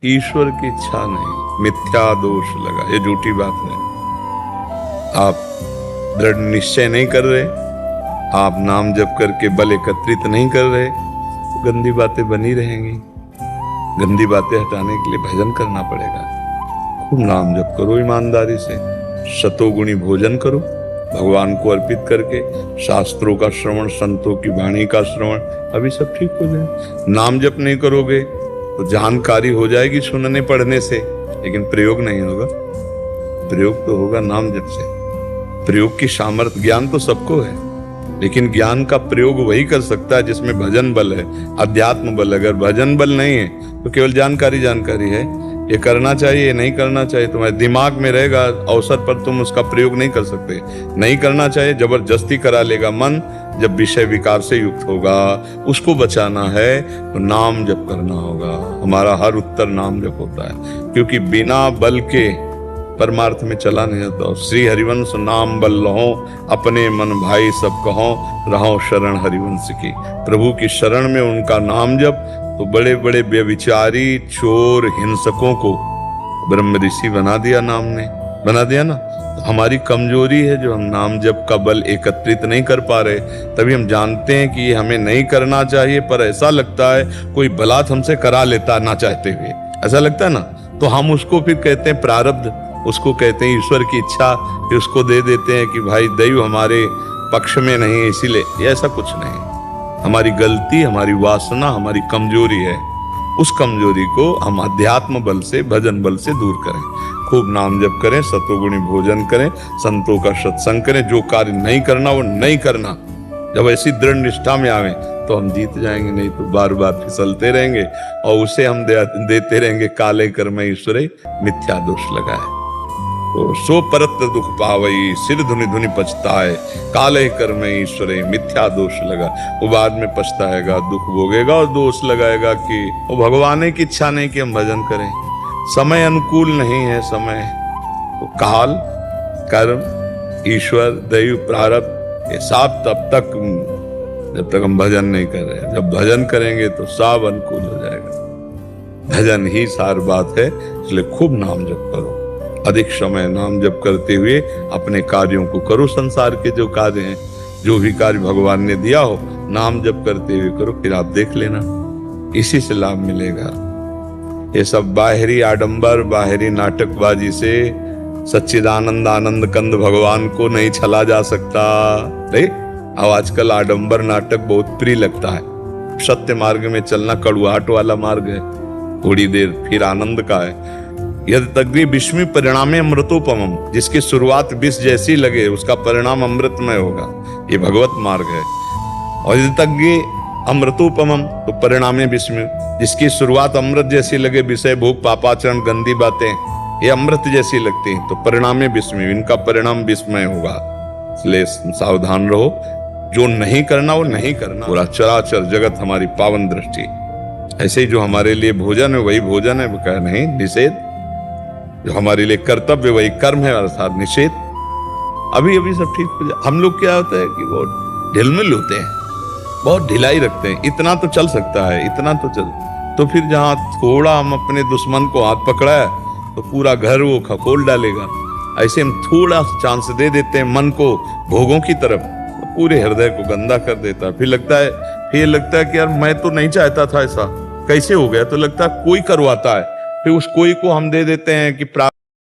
ईश्वर की इच्छा नहीं, मिथ्या दोष लगा, ये झूठी बात है। आप दृढ़ निश्चय नहीं कर रहे, आप नाम जप करके बल एकत्रित नहीं कर रहे, तो गंदी बातें बनी रहेंगी। गंदी बातें हटाने के लिए भजन करना पड़ेगा। खूब नाम जप करो ईमानदारी से, शतोगुणी भोजन करो भगवान को अर्पित करके, शास्त्रों का श्रवण, संतों की वाणी का श्रवण, अभी सब ठीक हो जाए। नाम जप नहीं करोगे तो जानकारी हो जाएगी सुनने पढ़ने से, लेकिन प्रयोग नहीं होगा। प्रयोग तो होगा नाम जप से। प्रयोग की सामर्थ्य, ज्ञान तो सबको है, लेकिन ज्ञान का प्रयोग वही कर सकता है जिसमें भजन बल है, अध्यात्म बल। अगर भजन बल नहीं है तो केवल जानकारी है, ये करना चाहिए, ये नहीं करना चाहिए, तुम्हारे दिमाग में रहेगा, अवसर पर तुम उसका प्रयोग नहीं कर सकते। नहीं करना चाहिए, जबरदस्ती करा लेगा मन। जब विषय विकार से युक्त होगा, उसको बचाना है तो नाम जप करना होगा। हमारा हर उत्तर नाम जप होता है, क्योंकि बिना बल के परमार्थ में चला नहीं जाता। श्री हरिवंश नाम बल लहो, अपने मन भाई सब कहो, रहो शरण हरिवंश की। प्रभु की शरण में उनका नाम जप, तो बड़े बड़े व्यभिचारी, चोर, हिंसकों को ब्रह्म ऋषि बना दिया, नाम ने बना दिया ना। तो हमारी कमजोरी है जो हम नाम जप का बल एकत्रित नहीं कर पा रहे। तभी हम जानते हैं कि ये हमें नहीं करना चाहिए, पर ऐसा लगता है कोई बलात् हमसे करा लेता ना चाहते हुए, ऐसा लगता है ना। तो हम उसको फिर कहते हैं प्रारब्ध, उसको कहते हैं ईश्वर की इच्छा, फिर उसको दे देते हैं कि भाई दैव हमारे पक्ष में नहीं है, इसीलिए। ऐसा कुछ नहीं, हमारी गलती, हमारी वासना, हमारी कमजोरी है। उस कमजोरी को हम अध्यात्म बल से, भजन बल से दूर करें। खूब नाम जप करें, सतोगुणी भोजन करें, संतों का सत्संग करें। जो कार्य नहीं करना वो नहीं करना। जब ऐसी दृढ़ निष्ठा में आवे तो हम जीत जाएंगे, नहीं तो बार बार फिसलते रहेंगे और उसे हम देते रहेंगे काले कर्म ईश्वरे मिथ्या दोष लगाए। तो सो परत दुख पावई, सिर धुनि धुनि पछताए, काले कर्म ईश्वरे मिथ्या दोष लगा। वो बाद में पछताएगा, दुख भोगेगा और दोष लगाएगा कि वो भगवान की इच्छा नहीं कि हम भजन करें, समय अनुकूल नहीं है। समय तो काल, कर्म, ईश्वर, दैव, प्रारब्ध, ये सब तब तक जब तक हम भजन नहीं कर रहे। जब भजन करेंगे तो सब अनुकूल हो जाएगा। भजन ही सार बात है, इसलिए खूब नाम जप करो। अधिक समय नाम जप करते हुए अपने कार्यों को करो। संसार के जो कार्य हैं, जो भी कार्य भगवान ने दिया हो, नाम जप करते हुए करो, फिर आप देख लेना, इसी से लाभ मिलेगा। ये सब बाहरी आडंबर, बाहरी नाटकबाजी से सच्चिदानंद आनंद कंद भगवान को नहीं छला जा सकता। नहीं, अब आजकल आडंबर नाटक बहुत प्रिय लगता है। सत्य मार्ग में चलना कड़ुआहट वाला मार्ग है, थोड़ी देर फिर आनंद का है। यदि तग्नि विस्मी परिणामे अमृतोपमम, जिसकी शुरुआत विष जैसी लगे उसका परिणाम अमृतमय होगा, ये भगवत मार्ग है। और यदि तग्नि अमृतोपमम तो परिणामे विस्मी, जिसकी शुरुआत अमृत जैसी लगे, विषय भोग पापाचरण गंदी बातें ये अमृत जैसी लगती हैं, तो परिणामे विस्मी, इनका परिणाम विस्मय होगा। इसलिए सावधान रहो, जो नहीं करना वो नहीं करना। पूरा चराचर जगत हमारी पावन दृष्टि। ऐसे ही जो हमारे लिए भोजन है वही भोजन है, वो कह नहीं निषेध। जो हमारे लिए कर्तव्य वही कर्म है, अर्थात निषेध। अभी अभी सब ठीक हो जाए। हम लोग क्या होता है कि बहुत ढिलमिल होते हैं, बहुत ढिलाई रखते हैं। इतना तो चल सकता है, इतना तो चल, तो फिर जहां थोड़ा हम अपने दुश्मन को हाथ पकड़ा है तो पूरा घर वो खकोल डालेगा। ऐसे हम थोड़ा सा चांस दे देते हैं मन को भोगों की तरफ, तो पूरे हृदय को गंदा कर देता है। फिर लगता है कि यार मैं तो नहीं चाहता था, ऐसा कैसे हो गया। तो लगता है कोई करवाता है, फिर उस कोई को हम दे देते हैं कि